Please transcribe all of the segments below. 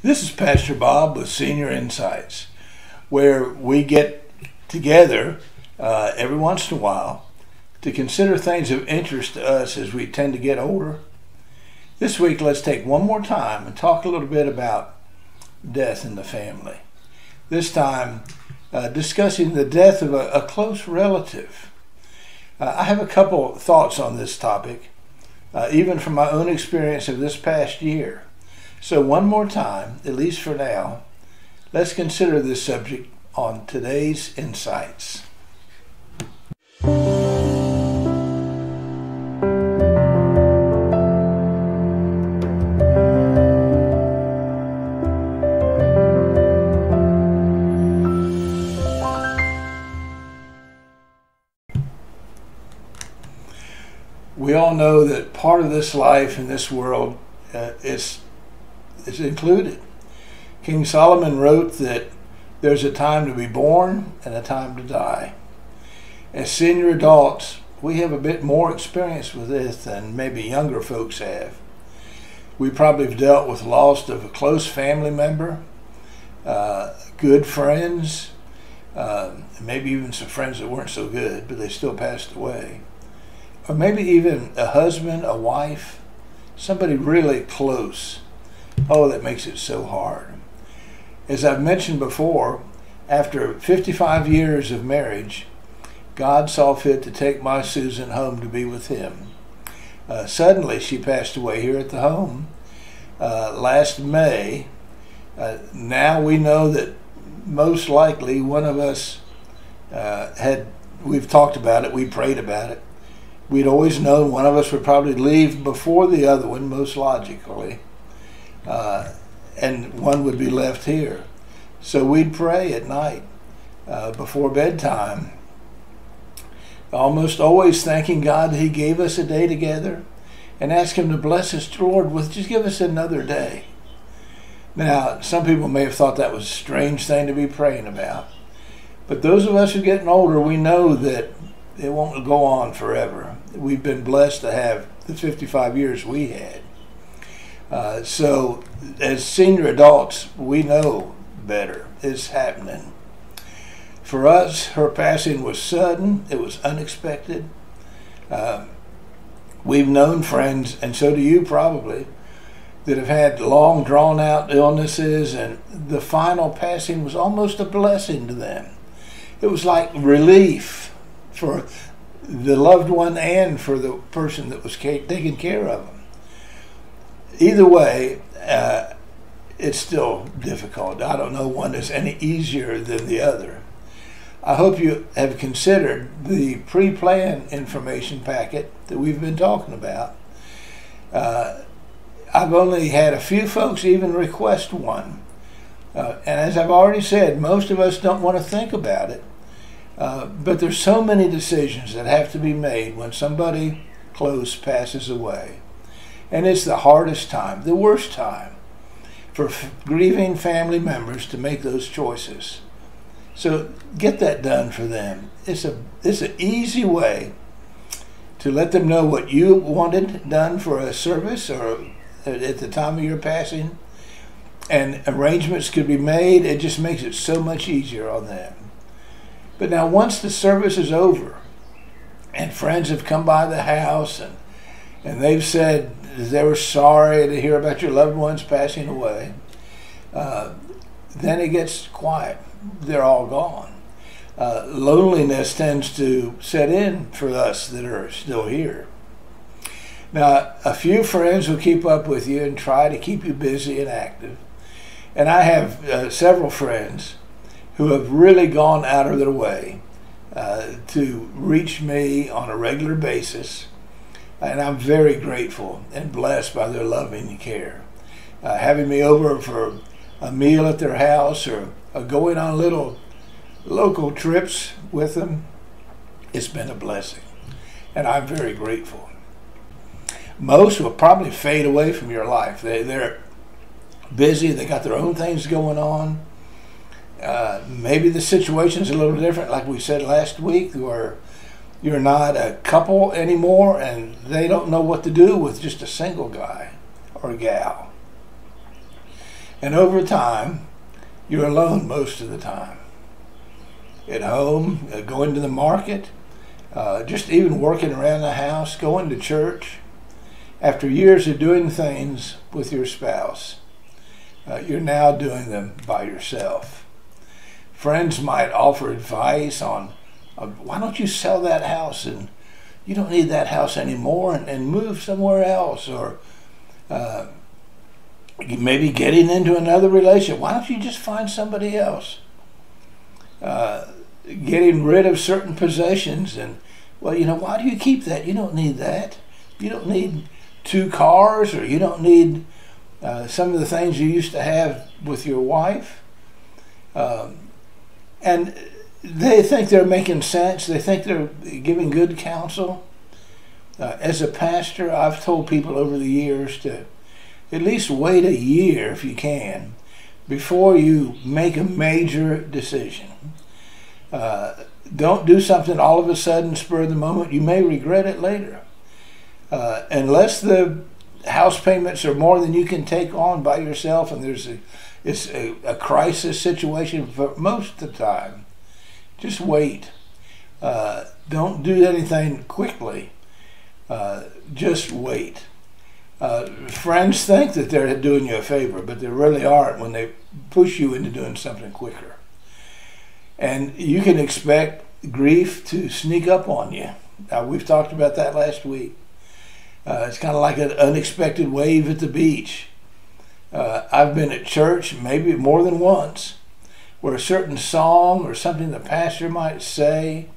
This is Pastor Bob with Senior Insights, where we get together every once in a while to consider things of interest to us as we tend to get older. This week, let's take one more time and talk a little bit about death in the family. This time, discussing the death of a close relative. I have a couple thoughts on this topic, even from my own experience of this past year. So one more time, at least for now, let's consider this subject on today's Insights. We all know that part of this life in this world is included. King Solomon wrote that there's a time to be born and a time to die. As senior adults, we have a bit more experience with this than maybe younger folks have. We probably have dealt with loss of a close family member, good friends, maybe even some friends that weren't so good, but they still passed away. Or maybe even a husband, a wife, somebody really close. Oh, that makes it so hard. As I've mentioned before, after 55 years of marriage, God saw fit to take my Susan home to be with him. Suddenly, she passed away here at the home last May. Now we know that most likely one of us we've talked about it, we prayed about it. We'd always known one of us would probably leave before the other one, most logically. And one would be left here. So we'd pray at night before bedtime, almost always thanking God that he gave us a day together and ask him to bless us, Lord, just give us another day. Now, some people may have thought that was a strange thing to be praying about, but those of us who are getting older, we know that it won't go on forever. We've been blessed to have the 55 years we had. So as senior adults, we know better. It's happening. For us, her passing was sudden. It was unexpected. We've known friends, and so do you probably, that have had long drawn out illnesses, and the final passing was almost a blessing to them. It was like relief for the loved one and for the person that was taking care of them. Either way, it's still difficult. I don't know one is any easier than the other. I hope you have considered the pre-planned information packet that we've been talking about. I've only had a few folks even request one. And as I've already said, most of us don't want to think about it. But there's so many decisions that have to be made when somebody close passes away. And it's the hardest time, the worst time, for grieving family members to make those choices. So get that done for them. It's an easy way to let them know what you wanted done for a service or at the time of your passing. And arrangements could be made. It just makes it so much easier on them. But now once the service is over and friends have come by the house and they've said they were sorry to hear about your loved ones passing away, then it gets quiet. They're all gone. Loneliness tends to set in for us that are still here. Now, a few friends will keep up with you and try to keep you busy and active. And I have several friends who have really gone out of their way to reach me on a regular basis. And I'm very grateful and blessed by their loving care. Having me over for a meal at their house or going on little local trips with them, it's been a blessing. And I'm very grateful. Most will probably fade away from your life. They're busy, they got their own things going on. Maybe the situation's a little different, like we said last week, where you're not a couple anymore and they don't know what to do with just a single guy or gal. And over time, you're alone most of the time. At home, going to the market, just even working around the house, going to church. After years of doing things with your spouse, you're now doing them by yourself. Friends might offer advice on, why don't you sell that house and you don't need that house anymore and move somewhere else, or maybe getting into another relationship. Why don't you just find somebody else? Getting rid of certain possessions, and well, why do you keep that? You don't need that. You don't need 2 cars, or you don't need some of the things you used to have with your wife. And they think they're making sense. They think they're giving good counsel. As a pastor, I've told people over the years to at least wait a year, if you can, before you make a major decision. Don't do something all of a sudden, spur of the moment. You may regret it later. Unless the house payments are more than you can take on by yourself, and it's a crisis situation for most of the time, just wait. Don't do anything quickly. Just wait. Friends think that they're doing you a favor, but they really aren't when they push you into doing something quicker. And you can expect grief to sneak up on you. We've talked about that last week. It's kind of like an unexpected wave at the beach. I've been at church maybe more than once where a certain song or something the pastor might say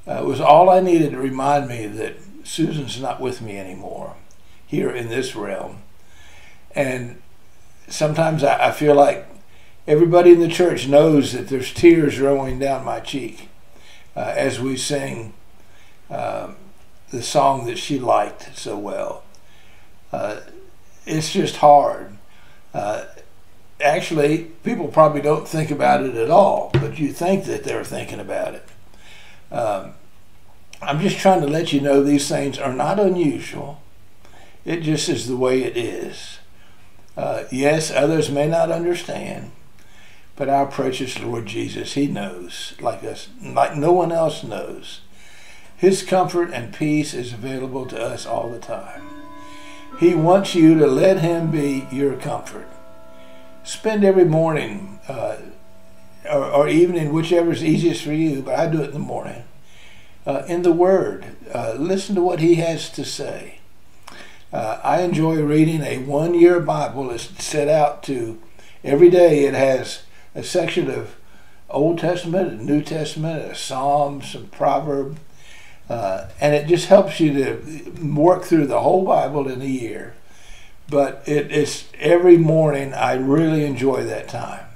was all I needed to remind me that Susan's not with me anymore here in this realm. And sometimes I feel like everybody in the church knows that there's tears rolling down my cheek as we sing the song that she liked so well. It's just hard. Actually, people probably don't think about it at all, but you think that they're thinking about it. I'm just trying to let you know these things are not unusual. It just is the way it is. Yes, others may not understand, but our precious Lord Jesus, He knows like us, like no one else knows. His comfort and peace is available to us all the time. He wants you to let Him be your comfort. Spend every morning or evening, whichever is easiest for you, but I do it in the morning, in the Word. Listen to what He has to say. I enjoy reading a one-year Bible. It's set out to, every day it has a section of Old Testament, a New Testament, a Psalm, some proverb, and it just helps you to work through the whole Bible in a year. But it's every morning. I really enjoy that time.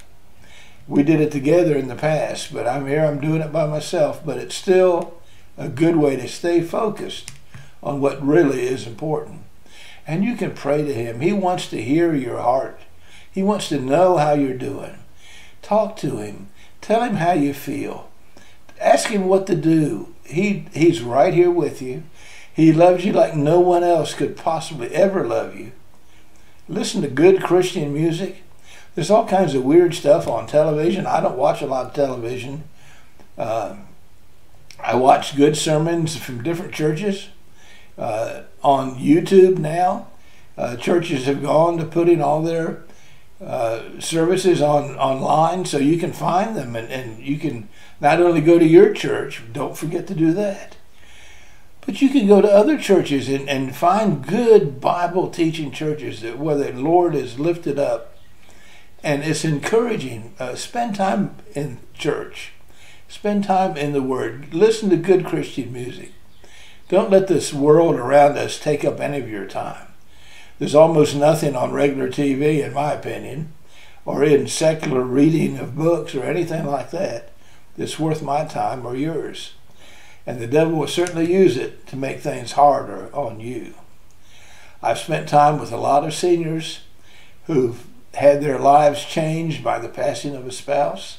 We did it together in the past, but I'm doing it by myself, but it's still a good way to stay focused on what really is important. And you can pray to Him. He wants to hear your heart. He wants to know how you're doing. Talk to Him. Tell Him how you feel. Ask Him what to do. He's right here with you. He loves you like no one else could possibly ever love you. Listen to good Christian music. There's all kinds of weird stuff on television. I don't watch a lot of television. I watch good sermons from different churches on YouTube now. Churches have gone to putting all their services online, so you can find them, and you can not only go to your church, don't forget to do that, but you can go to other churches and find good Bible teaching churches where the Lord is lifted up, and it's encouraging. Spend time in church. Spend time in the Word. Listen to good Christian music. Don't let this world around us take up any of your time. There's almost nothing on regular TV, in my opinion, or in secular reading of books or anything like that that's worth my time or yours. And the devil will certainly use it to make things harder on you. I've spent time with a lot of seniors who've had their lives changed by the passing of a spouse.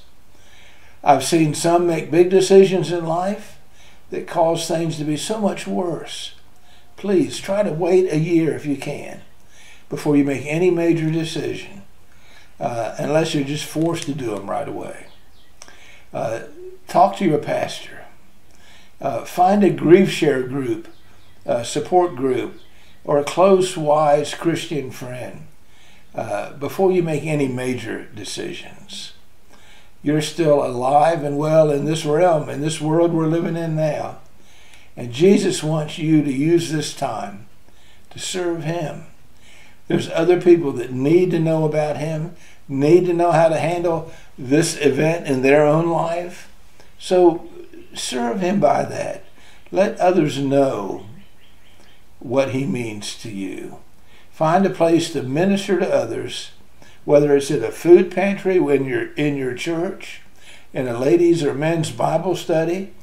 I've seen some make big decisions in life that cause things to be so much worse. Please try to wait a year if you can before you make any major decision. unless you're just forced to do them right away. Talk to your pastor. Find a grief share group, support group, or a close, wise Christian friend before you make any major decisions. You're still alive and well in this realm, in this world we're living in now. And Jesus wants you to use this time to serve him. There's other people that need to know about him, need to know how to handle this event in their own life. So serve him by that. Let others know what he means to you. Find a place to minister to others, whether it's at a food pantry when you're in your church, in a ladies' or men's Bible study.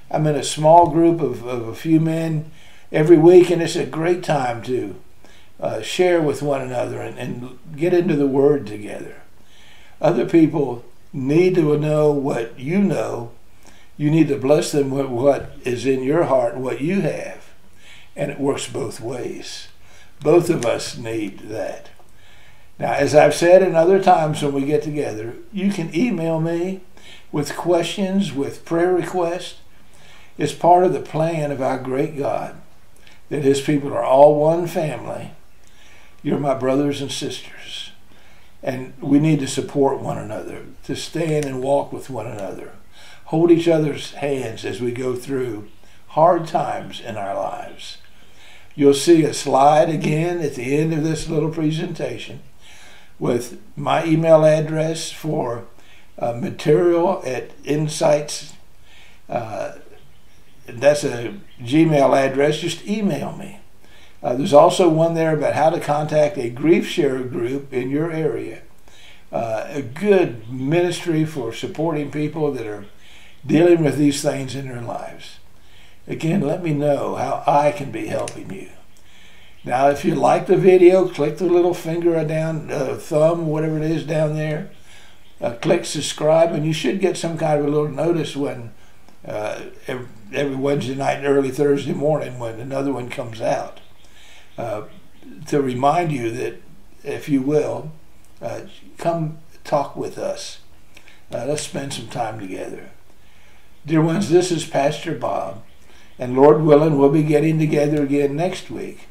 I'm in a small group of a few men every week, and it's a great time to share with one another and get into the Word together. Other people need to know what you know. You need to bless them with what is in your heart, what you have. And it works both ways. Both of us need that. Now, as I've said in other times when we get together, you can email me with questions, with prayer requests. It's part of the plan of our great God that his people are all one family. You're my brothers and sisters. And we need to support one another, to stand and walk with one another. Hold each other's hands as we go through hard times in our lives. You'll see a slide again at the end of this little presentation with my email address for material at Insights. That's a Gmail address. Just email me. There's also one there about how to contact a grief share group in your area. A good ministry for supporting people that are dealing with these things in their lives. Again, let me know how I can be helping you. Now, if you like the video, click the little finger down, thumb, whatever it is down there. Click subscribe, and you should get some kind of a little notice when every Wednesday night and early Thursday morning when another one comes out. To remind you that, if you will, come talk with us. Let's spend some time together. Dear ones, this is Pastor Bob, and Lord willing, we'll be getting together again next week.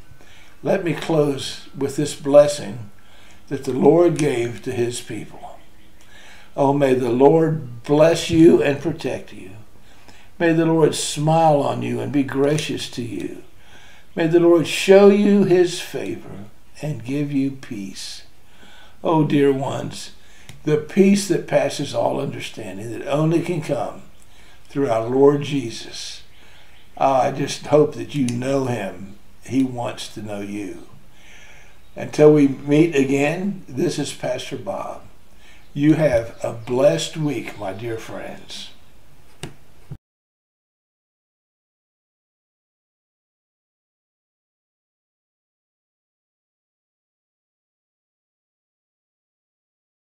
Let me close with this blessing that the Lord gave to his people. Oh, may the Lord bless you and protect you. May the Lord smile on you and be gracious to you. May the Lord show you his favor and give you peace. Oh, dear ones, the peace that passes all understanding, that only can come through our Lord Jesus. I just hope that you know him. He wants to know you. Until we meet again, this is Pastor Bob. You have a blessed week, my dear friends.